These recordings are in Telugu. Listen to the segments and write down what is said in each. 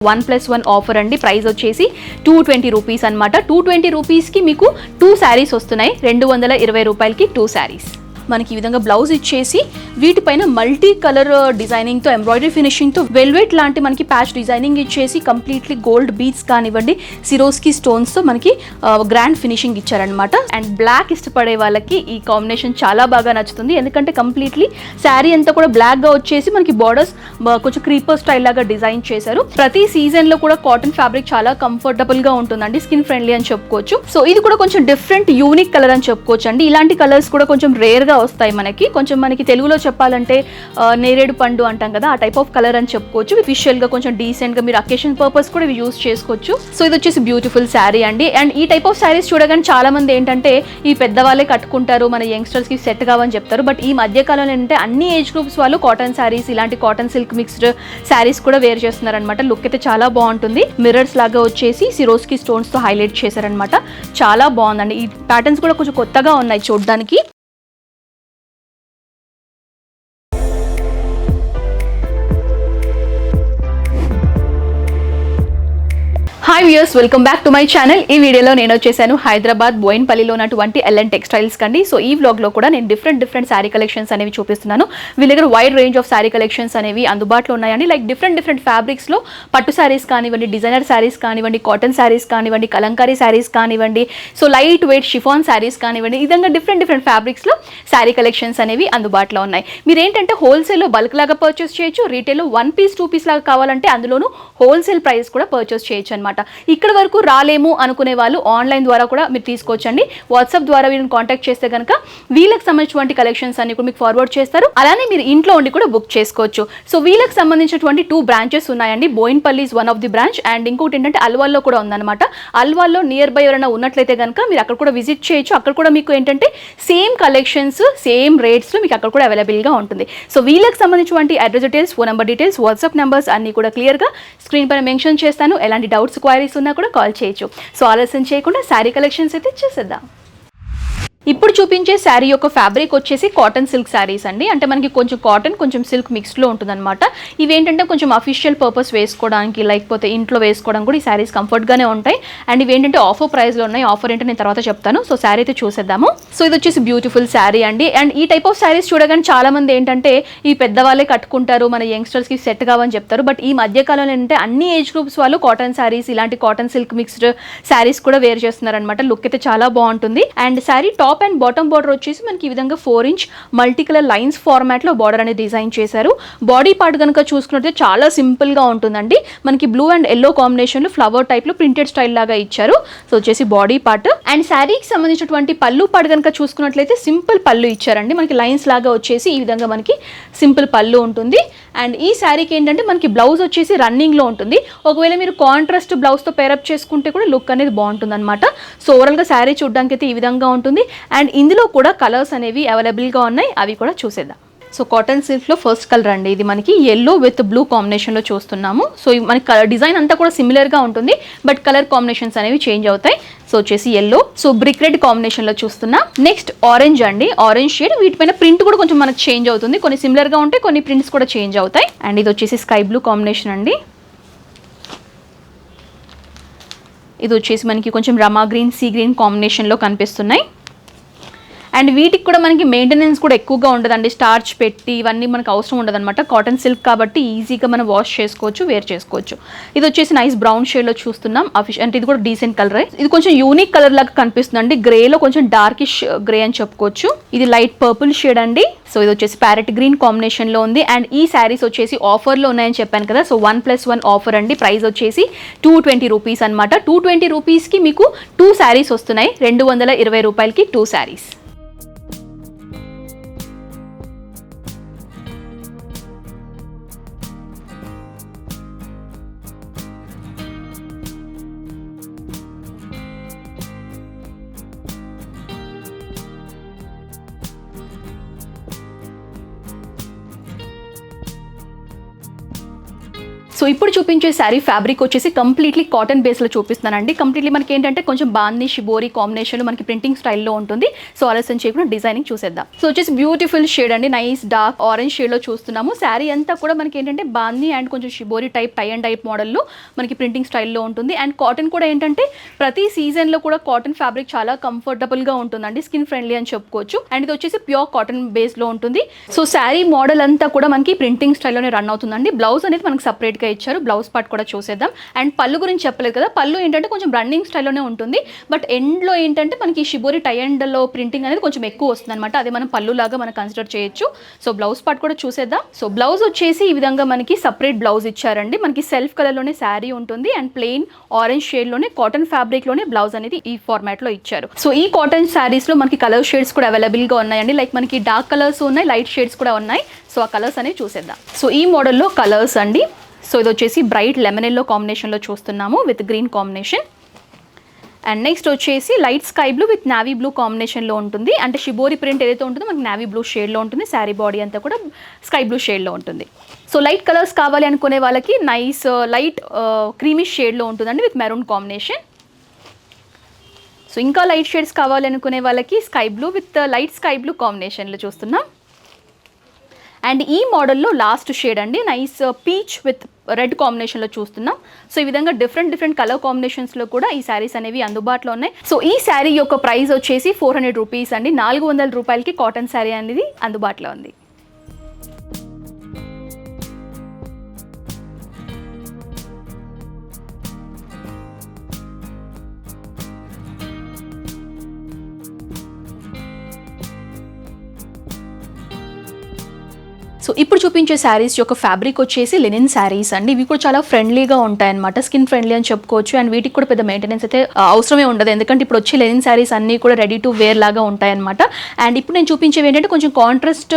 1+1 ఆఫర్ అండి. ప్రైస్ వచ్చేసి 220 రూపీస్ అనమాట. 220 రూపీస్కి మీకు 2 శారీస్ వస్తున్నాయి. 220 రూపాయలకి 2 శారీస్. మనకి ఈ విధంగా బ్లౌజ్ ఇచ్చేసి వీటిపైన మల్టీ కలర్ డిజైనింగ్తో ఎంబ్రాయిడరీ ఫినిషింగ్తో వెల్వెట్ లాంటి మనకి ప్యాచ్ డిజైనింగ్ ఇచ్చేసి కంప్లీట్లీ గోల్డ్ బీడ్స్ కానివ్వండి సిరోస్కి స్టోన్స్తో మనకి గ్రాండ్ ఫినిషింగ్ ఇచ్చారనమాట. అండ్ బ్లాక్ ఇష్టపడే వాళ్ళకి ఈ కాంబినేషన్ చాలా బాగా నచ్చుతుంది. ఎందుకంటే కంప్లీట్లీ శారీ అంతా కూడా బ్లాక్గా వచ్చేసి మనకి బార్డర్స్ కొంచెం క్రీపర్ స్టైల్ లాగా డిజైన్ చేశారు. ప్రతి సీజన్లో కూడా కాటన్ ఫ్యాబ్రిక్ చాలా కంఫర్టబుల్గా ఉంటుందండి, స్కిన్ ఫ్రెండ్లీ అని చెప్పుకోవచ్చు. సో ఇది కూడా కొంచెం డిఫరెంట్ యూనిక్ కలర్ అని చెప్పుకోవచ్చు అండి. ఇలాంటి కలర్స్ కూడా కొంచెం రేర్గా వస్తాయి మనకి. కొంచెం మనకి తెలుగులో చెప్పాలంటే నేరేడు పండు అంటాం కదా, ఆ టైప్ ఆఫ్ కలర్ అని చెప్పుకోవచ్చు. విజువల్ గా కొంచెం డీసెంట్ గా మీరు అకేషన్ పర్పస్ కూడా ఇవి యూస్ చేసుకోవచ్చు. సో ఇది వచ్చేసి బ్యూటిఫుల్ శారీ అండి. అండ్ ఈ టైప్ ఆఫ్ శారీస్ చూడగానే చాలా మంది ఏంటంటే ఈ పెద్దవాళ్ళే కట్టుకుంటారు, మన యంగ్స్టర్స్ కి సెట్ కావని చెప్తారు. బట్ ఈ మధ్య కాలంలో ఏంటంటే అన్ని ఏజ్ గ్రూప్స్ వాళ్ళు కాటన్ శారీస్, ఇలాంటి కాటన్ సిల్క్ మిక్స్డ్ శారీస్ కూడా వేర్ చేస్తున్నారు అనమాట. లుక్ అయితే చాలా బాగుంటుంది. మిర్రర్స్ లాగా వచ్చేసి సిరోస్కి స్టోన్స్ తో హైలైట్ చేశారనమాట. చాలా బాగుందండి. ఈ ప్యాటర్న్స్ కూడా కొంచెం కొత్తగా ఉన్నాయి చూడడానికి. Hi viewers, welcome back to my channel. ఈ వీడియోలో నేను వచ్చేసాను హైదరాబాద్ బోయిన్పల్లిలో ఉన్నటువంటి ఎల్ఎన్ టెక్స్టైల్స్ కండి. సో ఈ వ్లాగ్లో కూడా నేను డిఫరెంట్ శారీ కలెక్షన్స్ అనేవి చూపిస్తున్నాను. వీళ్ళ దగ్గర wide range of sari collections అనేవి అందుబాటులో ఉన్నాయండి. లైక్ డిఫరెంట్ ఫ్యాబ్రిక్స్లో పట్టు శారీస్ కానివ్వండి, డిజైనర్ శారీస్ కానివ్వండి, కాటన్ శారీస్ కానివ్వండి, కలంకారీ శారీస్ కానివ్వండి, so light weight chiffon saris కానివ్వండి, ఈ విధంగా డిఫరెంట్ ఫ్యాబ్రిక్స్లో శారీ కలెక్షన్స్ అనేవి అందుబాటులో ఉన్నాయి. మీరు ఏంటంటే హోల్సేల్లో బల్క్ లాగా పర్చేస్ చేయొచ్చు, రీటైల్లో 1 పీస్ 2 పీస్ లాగా కావాలంటే అందులోనూ హోల్సేల్ ప్రైస్ కూడా పర్చేస్ చేయొచ్చు అనమాట. ఇక్కడ వరకు రాలేము అనుకునే వాళ్ళు ఆన్లైన్ ద్వారా కూడా మీరు తీసుకోవచ్చండి. వాట్సాప్ ద్వారా వీళ్ళని కాంటాక్ట్ చేస్తే కనుక వీళ్ళకి సంబంధించినటువంటి కలెక్షన్స్ అన్ని కూడా మీకు ఫార్వర్డ్ చేస్తారు. అలానే మీరు ఇంట్లో ఉండి కూడా బుక్ చేసుకోవచ్చు. సో వీళ్ళకి సంబంధించినటువంటి 2 బ్రాంచెస్ ఉన్నాయండి. Bowenpally is one of the branch and ఇంకోటి ఏంటంటే అల్వాల్లో కూడా ఉందన్నమాట. అల్వాల్లో నియర్ బై ఎవరైనా ఉన్నట్లయితే కనుక మీరు అక్కడ కూడా విజిట్ చేయొచ్చు. అక్కడ కూడా మీకు ఏంటంటే సేమ్ కలెక్షన్స్ సేమ్ రేట్స్లో మీకు అక్కడ కూడా అవైలబుల్గా ఉంటుంది. సో వీళ్ళకి సంబంధించినటువంటి address details, phone number details, WhatsApp numbers అన్ని కూడా క్లియర్గా స్క్రీన్ పైన మెన్షన్ చేస్తాను. ఎలాంటి డౌట్స్ క్వైరీస్ ఉన్నా కూడా కాల్ చేయొచ్చు. సో ఆలస్యం చేయకుండా శారీ కలెక్షన్స్ అయితే చూసేద్దాం. ఇప్పుడు చూపించే శారీ యొక్క ఫ్యాబ్రిక్ వచ్చేసి కాటన్ సిల్క్ శారీస్ అండి. అంటే మనకి కొంచెం కాటన్ కొంచెం సిల్క్ మిక్స్డ్లో ఉంటుందన్నమాట. ఇవేంటంటే కొంచెం అఫీషియల్ పర్పస్ వేసుకోవడానికి లేకపోతే ఇంట్లో వేసుకోవడానికి కూడా ఈ శారీస్ కంఫర్ట్గానే ఉంటాయి. అండ్ ఇవేంటంటే ఆఫర్ ప్రైస్లో ఉన్నాయి. ఆఫర్ ఏంటో నేను తర్వాత చెప్తాను. సో శారీ అయితే చూసేద్దాము. సో ఇది వచ్చేసి బ్యూటిఫుల్ శారీ అండి. అండ్ ఈ టైప్ ఆఫ్ శారీస్ చూడగానే చాలా మంది ఏంటంటే ఈ పెద్దవాళ్ళే కట్టుకుంటారు, మన యంగ్స్టర్స్కి సెట్ కావని చెప్తారు. బట్ ఈ మధ్య కాలంలో ఏంటంటే అన్ని ఏజ్ గ్రూప్స్ వాళ్ళు కాటన్ శారీస్, ఇలాంటి కాటన్ సిల్క్ మిక్స్డ్ శారీస్ కూడా వేర్ చేస్తున్నారు అనమాట. లుక్ అయితే చాలా బాగుంటుంది. And sari top and bottom border వచ్చేసి మనకి ఈ విధంగా 4 inch multi colour lines format లో బార్డర్ అనేది డిజైన్ చేశారు. బాడీ పార్ట్ కనుక చూసుకున్నట్లయితే చాలా సింపుల్ గా ఉంటుందండి. మనకి బ్లూ అండ్ ఎల్లో కాంబినేషన్ లో ఫ్లవర్ టైప్ లో ప్రింటెడ్ స్టైల్ లాగా ఇచ్చారు. సో వచ్చేసి బాడీ పార్ట్. అండ్ శారీకి సంబంధించినటువంటి పళ్ళు పార్ట్ కనుక చూసుకున్నట్లయితే సింపుల్ పళ్ళు ఇచ్చారండి. మనకి లైన్స్ లాగా వచ్చేసి ఈ విధంగా మనకి సింపుల్ పళ్ళు ఉంటుంది. అండ్ ఈ శారీకి ఏంటంటే మనకి బ్లౌజ్ వచ్చేసి రన్నింగ్ లో ఉంటుంది. ఒకవేళ మీరు కాంట్రాస్ట్ బ్లౌజ్ తో పేరప్ చేసుకుంటే కూడా లుక్ అనేది బాగుంటుంది అనమాట. సో ఓవరాల్ గా శారీ చూడడానికి అయితే ఈ విధంగా ఉంటుంది. అండ్ ఇందులో కూడా కలర్స్ అనేవి అవైలబుల్గా ఉన్నాయి, అవి కూడా చూసేద్దాం. సో కాటన్ సిల్క్లో ఫస్ట్ కలర్ అండి. ఇది మనకి ఎల్లో విత్ బ్లూ కాంబినేషన్లో చూస్తున్నాము. సో మనకి డిజైన్ అంతా కూడా సిమిలర్గా ఉంటుంది, బట్ కలర్ కాంబినేషన్స్ అనేవి చేంజ్ అవుతాయి. సో వచ్చేసి ఎల్లో, సో బ్రిక్ రెడ్ కాంబినేషన్లో చూస్తున్నాం. నెక్స్ట్ ఆరెంజ్ అండి, ఆరెంజ్ షేడ్. వీటిపైన ప్రింట్ కూడా కొంచెం మనకి చేంజ్ అవుతుంది. కొన్ని సిమిలర్గా ఉంటాయి, కొన్ని ప్రింట్స్ కూడా చేంజ్ అవుతాయి. అండ్ ఇది వచ్చేసి స్కై బ్లూ కాంబినేషన్ అండి. ఇది వచ్చేసి మనకి కొంచెం రమా గ్రీన్, సీ గ్రీన్ కాంబినేషన్లో కనిపిస్తున్నాయి. అండ్ వీటికి కూడా మనకి మెయింటెనెన్స్ కూడా ఎక్కువగా ఉండదండి. స్టార్చ్ పెట్టి ఇవన్నీ మనకు అవసరం ఉండదన్నమాట. కాటన్ సిల్క్ కాబట్టి ఈజీగా మనం వాష్ చేసుకోవచ్చు, వేర్ చేసుకోవచ్చు. ఇది వచ్చేసి నైస్ బ్రౌన్ షేడ్లో చూస్తున్నాం. అంటే ఇది కూడా డీసెంట్ కలర్. ఇది కొంచెం యూనిక్ కలర్ లాగా కనిపిస్తుందండి. గ్రేలో కొంచెం డార్కిష్ గ్రే అని చెప్పుకోవచ్చు. ఇది లైట్ పర్పుల్ షేడ్ అండి. సో ఇది వచ్చేసి ప్యారెట్ గ్రీన్ కాంబినేషన్లో ఉంది. అండ్ ఈ శారీస్ వచ్చేసి ఆఫర్లో ఉన్నాయని చెప్పాను కదా. సో 1+1 ఆఫర్ అండి. ప్రైస్ వచ్చేసి 220 రూపీస్ అనమాట. 220 రూపీస్కి మీకు 2 శారీస్ వస్తున్నాయి. 220 రూపాయలకి 2 శారీస్. సో ఇప్పుడు చూపించే శారీ ఫ్యాబ్రిక్ వచ్చేసి కంప్లీట్లీ కాటన్ బేస్లో చూపిస్తున్నానండి. కంప్లీట్లీ మనకి ఏంటంటే కొంచెం బాందీ షిబోరి కాంబినేషన్లో మనకి ప్రింటింగ్ స్టైల్లో ఉంటుంది. సో ఆలస్యం చేయకుండా డిజైనింగ్ చూసేద్దాం. సో వచ్చేసి బ్యూటిఫుల్ షేడ్ అండి, నైస్ డార్క్ ఆరెంజ్ షేడ్లో చూస్తున్నాము. శారీ అంతా కూడా మనకి ఏంటంటే బాందీ అండ్ కొంచెం shibori type tie and type మోడల్లో మనకి ప్రింటింగ్ స్టైల్లో ఉంటుంది. అండ్ కాటన్ కూడా ఏంటంటే ప్రతి సీజన్లో కూడా కాటన్ ఫ్యాబ్రిక్ చాలా కంఫర్టబుల్గా ఉంటుందండి, స్కిన్ ఫ్రెండ్లీ అని చెప్పుకోవచ్చు. అండ్ ఇది వచ్చేసి ప్యూర్ కాటన్ బేస్లో ఉంటుంది. సో శారీ మోడల్ అంతా కూడా మనకి ప్రింటింగ్ స్టైల్లోనే రన్ అవుతుందండి. బ్లౌజ్ అనేది మనకి సపరేట్గా ఇచ్చారు. బ్లౌజ్ పార్ట్ కూడా చూసేద్దాం. అండ్ పళ్ళు గురించి చెప్పలేదు కదా, పళ్ళు ఏంటంటే కొంచెం రన్నింగ్ స్టైల్లోనే ఉంటుంది. బట్ ఎండ్లో ఏంటంటే మనకి షిబోరి టై అండ్లో ప్రింటింగ్ అనేది కొంచెం ఎక్కువ వస్తుంది అనమాట. అదే మనం పళ్ళు లాగా మనం కన్సిడర్ చేయొచ్చు. సో బ్లౌజ్ పార్ట్ కూడా చూసేద్దాం. సో బ్లౌజ్ వచ్చేసి ఈ విధంగా మనకి సపరేట్ బ్లౌజ్ ఇచ్చారండి. మనకి సెల్ఫ్ కలర్లోనే శారీ ఉంటుంది అండ్ ప్లెయిన్ ఆరెంజ్ షేడ్లోనే కాటన్ ఫ్యాబ్రిక్లోనే బ్లౌజ్ అనేది ఈ ఫార్మాట్లో ఇచ్చారు. సో ఈ కాటన్ శారీస్లో మనకి కలర్ షేడ్స్ కూడా అవైలబుల్గా ఉన్నాయండి. లైక్ మనకి డార్క్ కలర్స్ ఉన్నాయి, లైట్ షేడ్స్ కూడా ఉన్నాయి. సో ఆ కలర్స్ అనేవి చూసేద్దాం. సో ఈ మోడల్లో కలర్స్ అండి. సో ఇది వచ్చేసి బ్రైట్ లెమన్ ఎల్లో కాంబినేషన్లో చూస్తున్నాము with green combination. And next వచ్చేసి light sky blue with navy blue కాంబినేషన్లో ఉంటుంది. అంటే షిబోరి ప్రింట్ ఏదైతే ఉంటుందో మనకి నావీ బ్లూ షేడ్లో ఉంటుంది. శారీ బాడీ అంతా కూడా స్కై బ్లూ షేడ్లో ఉంటుంది. సో లైట్ కలర్స్ కావాలి అనుకునే వాళ్ళకి నైస్ లైట్ క్రీమిష్ షేడ్లో ఉంటుందండి విత్ మెరూన్ కాంబినేషన్. సో ఇంకా లైట్ షేడ్స్ కావాలి అనుకునే వాళ్ళకి sky blue with light sky blue కాంబినేషన్లో చూస్తున్నాం. అండ్ ఈ మోడల్లో లాస్ట్ షేడ్ అండి, నైస్ పీచ్ విత్ రెడ్ కాంబినేషన్లో చూస్తున్నాం. సో ఈ విధంగా డిఫరెంట్ కలర్ కాంబినేషన్స్లో కూడా ఈ శారీస్ అనేవి అందుబాటులో ఉన్నాయి. సో ఈ శారీ యొక్క ప్రైస్ వచ్చేసి 400 రూపీస్ అండి. 400 రూపాయలకి కాటన్ శారీ అనేది అందుబాటులో ఉంది. సో ఇప్పుడు చూపించే శారీస్ యొక్క ఫ్యాబ్రిక్ వచ్చేసి లెనిన్ శారీస్ అండి. ఇవి కూడా చాలా ఫ్రెండ్లీగా ఉంటాయన్నమాట, స్కిన్ ఫ్రెండ్లీ అని చెప్పుకోవచ్చు. అండ్ వీటికి కూడా పెద్ద మెయింటెనెన్స్ అయితే అవసరమే ఉండదు, ఎందుకంటే ఇప్పుడు వచ్చే లెనిన్ శారీస్ అన్నీ కూడా రెడీ టు వేర్ లాగా ఉంటాయన్నమాట. అండ్ ఇప్పుడు నేను చూపించేవి ఏంటంటే కొంచెం కాంట్రాస్ట్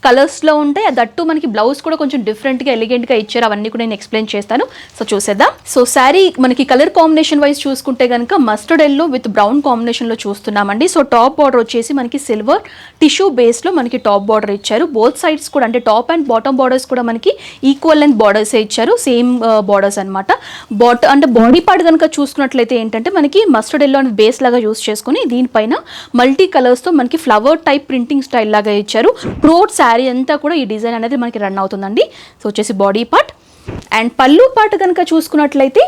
కలర్స్లో ఉంటాయి. దట్టు మనకి బ్లౌజ్ కూడా కొంచెం డిఫరెంట్గా ఎలిగెంట్గా ఇచ్చారు. అవన్నీ కూడా నేను ఎక్స్ప్లెయిన్ చేస్తాను. సో చూసేద్దాం. సో శారీ మనకి కలర్ కాంబినేషన్ వైజ్ చూసుకుంటే కనుక మస్టర్డ్ ఎల్లో విత్ బ్రౌన్ కాంబినేషన్లో చూస్తున్నామండి. సో టాప్ బార్డర్ వచ్చేసి మనకి సిల్వర్ టిష్యూ బేస్లో మనకి టాప్ బార్డర్ ఇచ్చారు. బోత్ సైడ్స్ కూడా అంటే టాప్ అండ్ బాటమ్ బార్డర్స్ కూడా మనకి ఈక్వల్ లెంత్ బార్డర్స్ ఇచ్చారు, సేమ్ బార్డర్స్ అనమాట. అంటే బాడీ పార్ట్ కనుక చూసుకున్నట్లయితే ఏంటంటే మనకి మస్టర్డ్ ఎల్లో అనేది బేస్ లాగా యూస్ చేసుకుని దీనిపైన మల్టీ కలర్స్తో మనకి ఫ్లవర్ టైప్ ప్రింటింగ్ స్టైల్ లాగా ఇచ్చారు. త్రోట్ శారీ అంతా కూడా ఈ డిజైన్ అనేది మనకి రన్ అవుతుందండి. సో వచ్చేసి బాడీ పార్ట్. అండ్ పళ్ళు పార్ట్ కనుక చూసుకున్నట్లయితే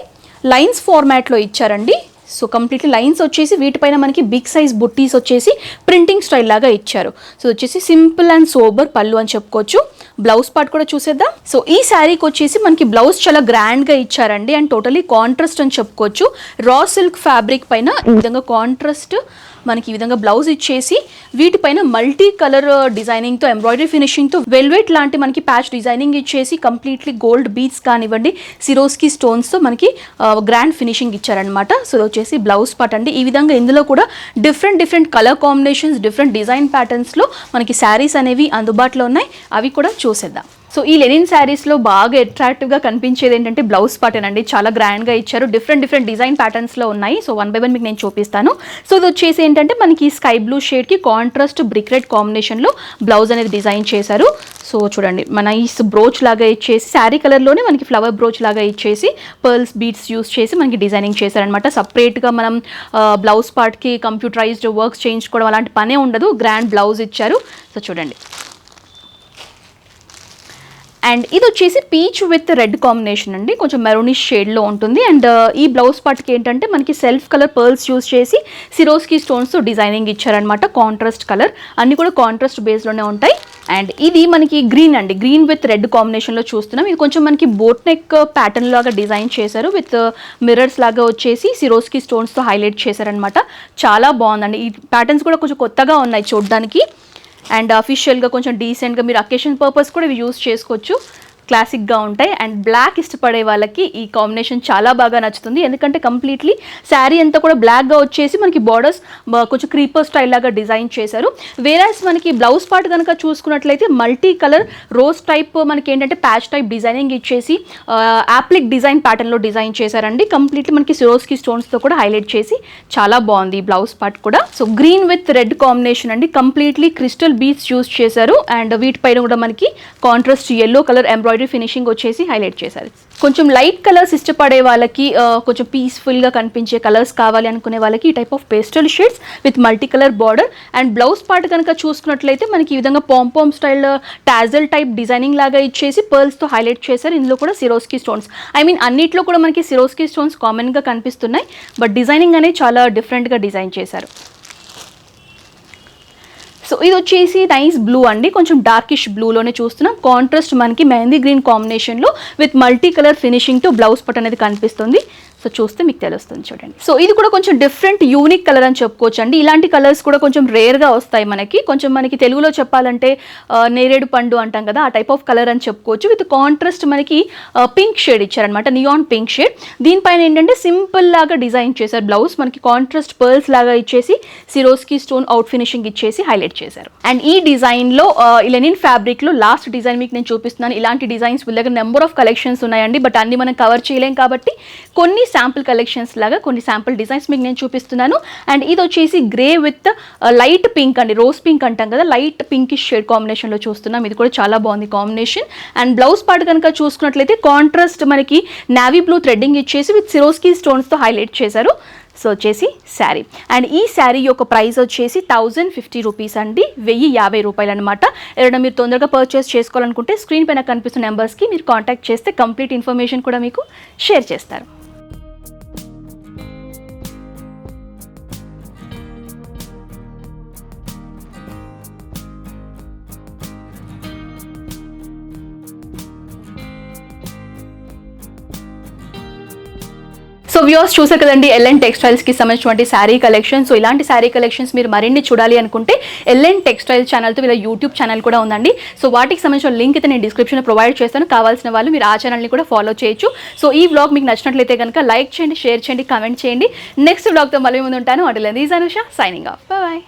లైన్స్ ఫార్మాట్లో ఇచ్చారండి. సో కంప్లీట్లీ లైన్స్ వచ్చేసి వీటిపైన మనకి బిగ్ సైజ్ బుట్టీస్ వచ్చేసి ప్రింటింగ్ స్టైల్ లాగా ఇచ్చారు. సో వచ్చేసి సింపుల్ అండ్ సోబర్ పళ్ళు అని చెప్పుకోవచ్చు. బ్లౌజ్ పార్ట్ కూడా చూసేద్దాం. సో ఈ శారీకి వచ్చేసి మనకి బ్లౌజ్ చాలా గ్రాండ్గా ఇచ్చారండి అండ్ టోటలీ కాంట్రాస్ట్ అని చెప్పుకోవచ్చు. రా సిల్క్ ఫ్యాబ్రిక్ పైన ఈ విధంగా కాంట్రాస్ట్ మనకి ఈ విధంగా బ్లౌజ్ ఇచ్చేసి వీటిపైన మల్టీ కలర్ డిజైనింగ్తో ఎంబ్రాయిడరీ ఫినిషింగ్తో వెల్వెట్ లాంటి మనకి ప్యాచ్ డిజైనింగ్ ఇచ్చేసి కంప్లీట్లీ గోల్డ్ బీడ్స్ కానివ్వండి సిరోస్కి స్టోన్స్తో మనకి గ్రాండ్ ఫినిషింగ్ ఇచ్చారనమాట. సో వచ్చేసి బ్లౌజ్ పార్ట్ అండి. ఈ విధంగా ఇందులో కూడా different colour combinations, different design ప్యాటర్న్స్లో మనకి శారీస్ అనేవి అందుబాటులో ఉన్నాయి. అవి కూడా చూసేద్దాం. సో ఈ లెనిన్ శారీస్లో బాగా అట్రాక్టివ్గా కనిపించేది ఏంటంటే బ్లౌజ్ పార్టన్ అండి. చాలా గ్రాండ్గా ఇచ్చారు. డిఫరెంట్ డిజైన్ ప్యాటర్న్స్లో ఉన్నాయి. సో 1 by 1 మీకు నేను చూపిస్తాను. సో ఇది వచ్చేసి ఏంటంటే మనకి స్కై బ్లూ షేడ్కి కాంట్రాస్ట్ బ్రిక్ రెడ్ కాంబినేషన్లో బ్లౌజ్ అనేది డిజైన్ చేశారు. సో చూడండి మన ఈ బ్రోచ్ లాగా ఇచ్చేసి శారీ కలర్లోనే మనకి ఫ్లవర్ బ్రోచ్ లాగా ఇచ్చేసి పర్ల్స్ బీడ్స్ యూస్ చేసి మనకి డిజైనింగ్ చేశారనమాట. సపరేట్గా మనం బ్లౌజ్ పార్ట్కి కంప్యూటరైజ్డ్ వర్క్స్ చేయించుకోవడం అలాంటి పనే ఉండదు. గ్రాండ్ బ్లౌజ్ ఇచ్చారు. సో చూడండి. అండ్ ఇది వచ్చేసి పీచ్ విత్ రెడ్ కాంబినేషన్ అండి, కొంచెం మెరూనిష్ షేడ్లో ఉంటుంది. అండ్ ఈ బ్లౌజ్ పార్ట్కి ఏంటంటే మనకి సెల్ఫ్ కలర్ పర్ల్స్ యూస్ చేసి సిరోస్కి స్టోన్స్తో డిజైనింగ్ ఇచ్చారనమాట. కాంట్రాస్ట్ కలర్ అన్నీ కూడా కాంట్రాస్ట్ బేస్లోనే ఉంటాయి. అండ్ ఇది మనకి గ్రీన్ అండి, గ్రీన్ విత్ రెడ్ కాంబినేషన్లో చూస్తున్నాం. ఇది కొంచెం మనకి బోట్ నెక్ ప్యాటర్న్ లాగా డిజైన్ చేశారు. విత్ మిర్రర్స్ లాగా వచ్చేసి సిరోస్కి స్టోన్స్తో హైలైట్ చేశారనమాట. చాలా బాగుందండి. ఈ ప్యాటర్న్స్ కూడా కొంచెం కొత్తగా ఉన్నాయి చూడడానికి. అండ్ అఫీషియల్గా కొంచెం డీసెంట్గా మీరు అకేషన్ పర్పస్ కూడా ఇవి యూస్ చేసుకోవచ్చు. క్లాసిక్గా ఉంటాయి. అండ్ బ్లాక్ ఇష్టపడే వాళ్ళకి ఈ కాంబినేషన్ చాలా బాగా నచ్చుతుంది. ఎందుకంటే కంప్లీట్లీ శారీ అంతా కూడా బ్లాక్గా వచ్చేసి మనకి బార్డర్స్ కొంచెం క్రీపర్ స్టైల్ లాగా డిజైన్ చేశారు. వేరాస్ మనకి బ్లౌజ్ పార్ట్ కనుక చూసుకున్నట్లయితే మల్టీ కలర్ రోజ్ టైప్ మనకి ఏంటంటే ప్యాచ్ టైప్ డిజైనింగ్ ఇచ్చేసి యాప్లిక్ డిజైన్ ప్యాటర్న్లో డిజైన్ చేశారండి. కంప్లీట్లీ మనకి సిరోస్కి స్టోన్స్తో కూడా హైలైట్ చేసి చాలా బాగుంది ఈ బ్లౌజ్ పార్ట్ కూడా. So green with red combination అండి. కంప్లీట్లీ క్రిస్టల్ బీడ్స్ యూస్ చేశారు. అండ్ వీటిపైన కూడా మనకి contrast yellow colour embroidery embroidery finishing వచ్చేసి హైలైట్ చేశారు. కొంచెం లైట్ కలర్స్ ఇష్టపడే వాళ్ళకి, కొంచెం పీస్ఫుల్గా కనిపించే కలర్స్ కావాలి అనుకునే వాళ్ళకి ఈ type of pastel shades with multi colour border. And blouse part కనుక చూసుకున్నట్లయితే మనకి ఈ విధంగా pompom style tassel type designing లాగా ఇచ్చేసి పర్ల్స్తో హైలైట్ చేశారు. ఇందులో కూడా సిరోస్కీ స్టోన్స్, ఐ మీన్ అన్నిట్లో కూడా మనకి సిరోస్కీ స్టోన్స్ కామన్గా కనిపిస్తున్నాయి, బట్ డిజైనింగ్ అనేది చాలా డిఫరెంట్గా డిజైన్ చేశారు. సో ఇది వచ్చేసి నైస్ బ్లూ అండి, కొంచెం డార్కిష్ బ్లూలోనే చూస్తున్నాం. కాంట్రాస్ట్ మనకి మెహందీ గ్రీన్ కాంబినేషన్లో విత్ మల్టీ కలర్ ఫినిషింగ్తో బ్లౌజ్ పట్ అనేది కనిపిస్తుంది. సో చూస్తే మీకు తెలుస్తుంది చూడండి. సో ఇది కూడా కొంచెం డిఫరెంట్ యూనిక్ కలర్ అని చెప్పుకోవచ్చు అండి. ఇలాంటి కలర్స్ కూడా కొంచెం రేర్గా వస్తాయి మనకి. కొంచెం మనకి తెలుగులో చెప్పాలంటే నేరేడు పండు అంటాం కదా, ఆ టైప్ ఆఫ్ కలర్ అని చెప్పుకోవచ్చు. విత్ కాంట్రాస్ట్ మనకి పింక్ షేడ్ ఇచ్చారనమాట, నియాన్ పింక్ షేడ్. దీనిపైన ఏంటంటే సింపుల్ లాగా డిజైన్ చేశారు. బ్లౌజ్ మనకి కాంట్రాస్ట్ పర్ల్స్ లాగా ఇచ్చేసి సిరోస్కీ స్టోన్ అవుట్ ఫినిషింగ్ ఇచ్చేసి హైలైట్ చేశారు. అండ్ ఈ డిజైన్లో లెనిన్ ఫ్యాబ్రిక్లో లాస్ట్ డిజైన్ మీకు నేను చూపిస్తున్నాను. ఇలాంటి డిజైన్స్ వీళ్ళ దగ్గర నెంబర్ ఆఫ్ కలెక్షన్స్ ఉన్నాయండి, బట్ అన్ని మనం కవర్ చేయలేం కాబట్టి కొన్ని శాంపుల్ కలెక్షన్స్ లాగా కొన్ని శాంపుల్ డిజైన్స్ మీకు నేను చూపిస్తున్నాను. అండ్ ఇది వచ్చేసి గ్రే విత్ లైట్ పింక్ అండి, రోజ్ పింక్ అంటాం కదా, లైట్ పింకిష్ షేడ్ కాంబినేషన్లో చూస్తున్నాం. ఇది కూడా చాలా బాగుంది కాంబినేషన్. అండ్ బ్లౌజ్ పార్ట్ కనుక చూసుకున్నట్లయితే కాంట్రాస్ట్ మనకి నావీ బ్లూ థ్రెడ్డింగ్ ఇచ్చేసి విత్ సిరోస్కీ స్టోన్స్తో హైలైట్ చేశారు. సో వచ్చేసి శారీ. అండ్ ఈ శారీ యొక్క ప్రైస్ వచ్చేసి 1050 రూపీస్ అండి, 1050 రూపాయలు అనమాట. ఎవరైనా మీరు తొందరగా పర్చేస్ చేసుకోవాలనుకుంటే స్క్రీన్ పైన కనిపిస్తున్న నెంబర్స్కి మీరు కాంటాక్ట్ చేస్తే కంప్లీట్ ఇన్ఫర్మేషన్ కూడా మీకు షేర్ చేస్తారు. సో వ్యూవర్స్ చూసారు కదండి ఎల్ఎన్ టెక్స్టైల్స్కి సంబంధించినటువంటి శారీ కలెక్షన్. సో ఇలాంటి శారీ కలెక్షన్స్ మీరు మరిన్ని చూడాలి అనుకుంటే ఎల్ఎన్ టెక్స్టైల్ ఛానల్తో వీళ్ళ యూట్యూబ్ ఛానల్ కూడా ఉందండి. సో వాటికి సంబంధించిన లింక్ అయితే నేను డిస్క్రిప్షన్లో ప్రొవైడ్ చేస్తాను. కావాల్సిన వాళ్ళు మీరు ఆ ఛానల్ని కూడా ఫాలో చేయొచ్చు. సో ఈ వ్లాగ్ మీకు నచ్చినట్లయితే కనుక లైక్ చేయండి, షేర్ చేయండి, కామెంట్ చేయండి. నెక్స్ట్ వ్లాగ్తో మళ్ళీ ముందు ఉంటాను. అటులంది అనుష సైనింగ్ ఆఫ్, బాయ్.